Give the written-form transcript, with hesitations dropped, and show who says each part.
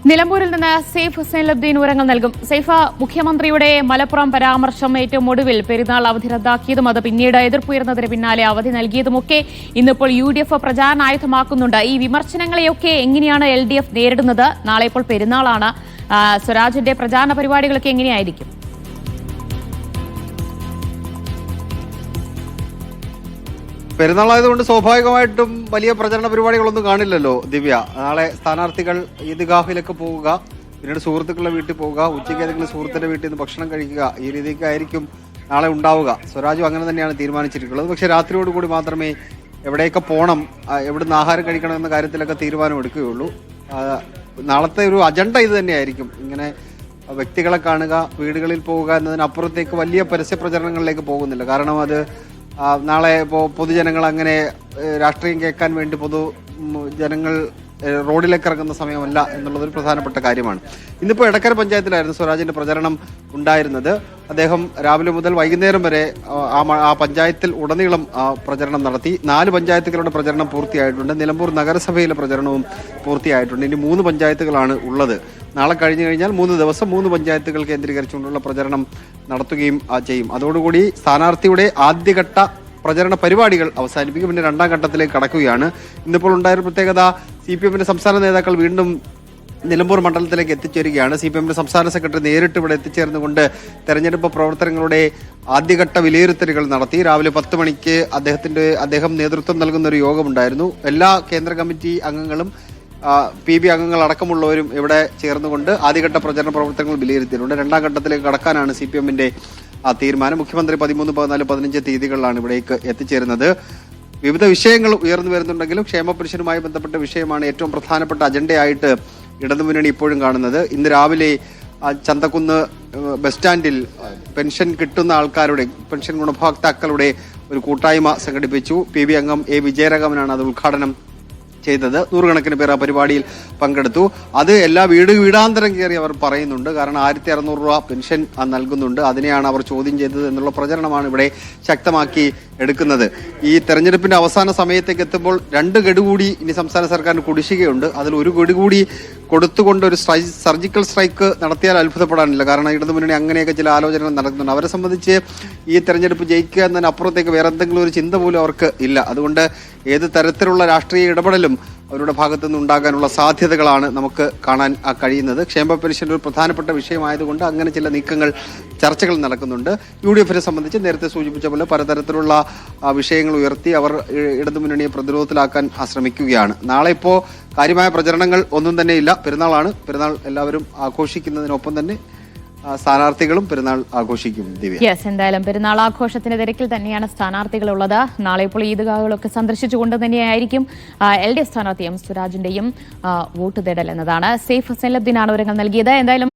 Speaker 1: നിലമ്പൂരിൽ നിന്ന് സെയ്ഫ് ഹുസൈനുദ്ദീൻ വിവരങ്ങൾ നൽകും. സെയ്ഫ, മുഖ്യമന്ത്രിയുടെ മലപ്പുറം പരാമർശം ഏറ്റവും ഒടുവിൽ പെരുന്നാൾ അവധി റദ്ദാക്കിയതും അത് പിന്നീട് എതിർപ്പുയർന്നതിന് പിന്നാലെ അവധി നൽകിയതുമൊക്കെ ഇന്നിപ്പോൾ UDF പ്രചാരണായുധമാക്കുന്നുണ്ട്. ഈ വിമർശനങ്ങളെയൊക്കെ എങ്ങനെയാണ് LDF നേരിടുന്നത്? നാളെ ഇപ്പോൾ പെരുന്നാളാണ്. സ്വരാജിന്റെ പ്രചാരണ പരിപാടികളൊക്കെ എങ്ങനെയായിരിക്കും?
Speaker 2: പെരുന്നാളായതുകൊണ്ട് സ്വാഭാവികമായിട്ടും വലിയ പ്രചരണ പരിപാടികളൊന്നും കാണില്ലല്ലോ ദിവ്യ. നാളെ സ്ഥാനാർത്ഥികൾ ഈദ്ഗാഹിലൊക്കെ പോവുക, പിന്നീട് സുഹൃത്തുക്കളുടെ വീട്ടിൽ പോവുക, ഉച്ചയ്ക്ക് ഏതെങ്കിലും സുഹൃത്തിന്റെ വീട്ടിൽ നിന്ന് ഭക്ഷണം കഴിക്കുക, ഈ രീതിക്കായിരിക്കും നാളെ ഉണ്ടാവുക. സ്വരാജും അങ്ങനെ തന്നെയാണ് തീരുമാനിച്ചിട്ടുള്ളത്. പക്ഷെ രാത്രിയോടുകൂടി മാത്രമേ എവിടെയൊക്കെ പോകണം, എവിടുന്ന് ആഹാരം കഴിക്കണം എന്ന കാര്യത്തിലൊക്കെ തീരുമാനം എടുക്കുകയുള്ളൂ. നാളത്തെ ഒരു അജണ്ട ഇത് തന്നെയായിരിക്കും. ഇങ്ങനെ വ്യക്തികളെ കാണുക, വീടുകളിൽ പോവുക എന്നതിനപ്പുറത്തേക്ക് വലിയ പരസ്യ പ്രചരണങ്ങളിലേക്ക് പോകുന്നില്ല. കാരണം അത് നാളെ ഇപ്പോൾ പൊതുജനങ്ങൾ അങ്ങനെ രാഷ്ട്രീയം കേൾക്കാൻ വേണ്ടി ജനങ്ങൾ റോഡിലേക്ക് ഇറങ്ങുന്ന സമയമല്ല എന്നുള്ളതൊരു പ്രധാനപ്പെട്ട കാര്യമാണ്. ഇന്നിപ്പോൾ എടക്കര പഞ്ചായത്തിലായിരുന്നു സ്വരാജിന്റെ പ്രചരണം ഉണ്ടായിരുന്നത്. അദ്ദേഹം രാവിലെ മുതൽ വൈകുന്നേരം വരെ ആ പഞ്ചായത്തിൽ ഉടനീളം പ്രചരണം നടത്തി. 4 പഞ്ചായത്തുകളുടെ പ്രചരണം പൂർത്തിയായിട്ടുണ്ട്. നിലമ്പൂർ നഗരസഭയിലെ പ്രചരണവും പൂർത്തിയായിട്ടുണ്ട്. ഇനി 3 പഞ്ചായത്തുകളാണ് ഉള്ളത്. നാളെ കഴിഞ്ഞു കഴിഞ്ഞാൽ 3 ദിവസം 3 പഞ്ചായത്തുകൾ കേന്ദ്രീകരിച്ചുകൊണ്ടുള്ള പ്രചരണം നടത്തുകയും ചെയ്യും. അതോടുകൂടി സ്ഥാനാർത്ഥിയുടെ ആദ്യഘട്ട പ്രചരണ പരിപാടികൾ അവസാനിപ്പിക്കും. പിന്നെ 2ാം ഘട്ടത്തിലേക്ക് കടക്കുകയാണ്. ഇന്നിപ്പോൾ ഉണ്ടായൊരു പ്രത്യേകത, CPM-ന്റെ സംസ്ഥാന നേതാക്കൾ വീണ്ടും നിലമ്പൂർ മണ്ഡലത്തിലേക്ക് എത്തിച്ചേരുകയാണ്. CPM-ന്റെ സംസ്ഥാന സെക്രട്ടറി നേരിട്ട് ഇവിടെ എത്തിച്ചേർന്നുകൊണ്ട് തെരഞ്ഞെടുപ്പ് പ്രവർത്തനങ്ങളുടെ ആദ്യഘട്ട വിലയിരുത്തലുകൾ നടത്തി. രാവിലെ 10 മണിക്ക് അദ്ദേഹം നേതൃത്വം നൽകുന്ന ഒരു യോഗമുണ്ടായിരുന്നു. എല്ലാ കേന്ദ്ര കമ്മിറ്റി അംഗങ്ങളും PB അംഗങ്ങൾ അടക്കമുള്ളവരും ഇവിടെ ചേർന്നുകൊണ്ട് ആദ്യഘട്ട പ്രചരണ പ്രവർത്തനങ്ങൾ വിലയിരുത്തിയിട്ടുണ്ട്. 2ാം ഘട്ടത്തിലേക്ക് കടക്കാനാണ് CPM-ന്റെ തീരുമാനം. മുഖ്യമന്ത്രി 13, 14, 15 തീയതികളിലാണ് ഇവിടേക്ക് എത്തിച്ചേരുന്നത്. വിവിധ വിഷയങ്ങൾ ഉയർന്നു വരുന്നുണ്ടെങ്കിലും ക്ഷേമ പെൻഷനുമായി ബന്ധപ്പെട്ട വിഷയമാണ് ഏറ്റവും പ്രധാനപ്പെട്ട അജണ്ടയായിട്ട് ഇടതുമുന്നണി ഇപ്പോഴും കാണുന്നത്. ഇന്ന് രാവിലെ ചന്തക്കുന്ന് ബസ് സ്റ്റാൻഡിൽ പെൻഷൻ കിട്ടുന്ന ആൾക്കാരുടെ, പെൻഷൻ ഗുണഭോക്താക്കളുടെ ഒരു കൂട്ടായ്മ സംഘടിപ്പിച്ചു. PB അംഗം A വിജയരാഘവനാണ് അത് ഉദ്ഘാടനം ചെയ്തത്. 100 കണക്കിന് പേർ ആ പരിപാടിയിൽ പങ്കെടുത്തു. അത് എല്ലാ വീടാന്തരം കയറി അവർ പറയുന്നുണ്ട്. കാരണം 1600 രൂപ പെൻഷൻ നൽകുന്നുണ്ട്, അതിനെയാണ് അവർ ചോദ്യം ചെയ്തത് എന്നുള്ള പ്രചരണമാണ് ഇവിടെ ശക്തമാക്കി എടുക്കുന്നത്. ഈ തെരഞ്ഞെടുപ്പിന്റെ അവസാന സമയത്തേക്ക് എത്തുമ്പോൾ 2 ഗഡു കൂടി ഇനി സംസ്ഥാന സർക്കാരിന് കുടിശ്ശികയുണ്ട്. അതിൽ 1 ഗഡു കൂടി കൊടുത്തുകൊണ്ട് ഒരു സർജിക്കൽ സ്ട്രൈക്ക് നടത്തിയാൽ അത്ഭുതപ്പെടാനില്ല. കാരണം ഇടതുമുന്നണി അങ്ങനെയൊക്കെ ചില ആലോചനകൾ നടക്കുന്നുണ്ട്. അവരെ സംബന്ധിച്ച് ഈ തെരഞ്ഞെടുപ്പ് ജയിക്കുക എന്നതിനപ്പുറത്തേക്ക് വേറെ എന്തെങ്കിലും ഒരു ചിന്ത പോലും അവർക്ക് ഇല്ല. അതുകൊണ്ട് ഏത് തരത്തിലുള്ള രാഷ്ട്രീയ ഇടപെടലും അവരുടെ ഭാഗത്തു നിന്ന് ഉണ്ടാകാനുള്ള സാധ്യതകളാണ് നമുക്ക് കാണാൻ കഴിയുന്നത്. ക്ഷേമ പെൻഷൻ ഒരു പ്രധാനപ്പെട്ട വിഷയമായതുകൊണ്ട് അങ്ങനെ ചില നീക്കങ്ങൾ, ചർച്ചകൾ നടക്കുന്നുണ്ട്. UDF-നെ സംബന്ധിച്ച് നേരത്തെ സൂചിപ്പിച്ച പോലെ പലതരത്തിലുള്ള വിഷയങ്ങൾ ഉയർത്തി അവർ ഇടതുമുന്നണിയെ പ്രതിരോധത്തിലാക്കാൻ ശ്രമിക്കുകയാണ്. നാളെ ഇപ്പോൾ കാര്യമായ പ്രചരണങ്ങൾ ഒന്നും തന്നെ ഇല്ല. പെരുന്നാളാണ്. പെരുന്നാൾ എല്ലാവരും ആഘോഷിക്കുന്നതിനൊപ്പം തന്നെ സ്ഥാനാർത്ഥികളും പെരുന്നാൾ ആഘോഷിക്കും.
Speaker 1: എന്തായാലും പെരുന്നാൾ ആഘോഷത്തിന്റെ തിരക്കിൽ തന്നെയാണ് സ്ഥാനാർത്ഥികളുള്ളത്. നാളെ ഇപ്പോൾ ഈദ്ഗാഹുകളൊക്കെ സന്ദർശിച്ചുകൊണ്ട് തന്നെയായിരിക്കും LDF സ്ഥാനാർത്ഥി M സ്വരാജിന്റെയും വോട്ട് തേടൽ എന്നതാണ്. സെയ്ഫ് ഹുസൈനുദ്ദീനാണ് വിവരങ്ങൾ നൽകിയത്. എന്തായാലും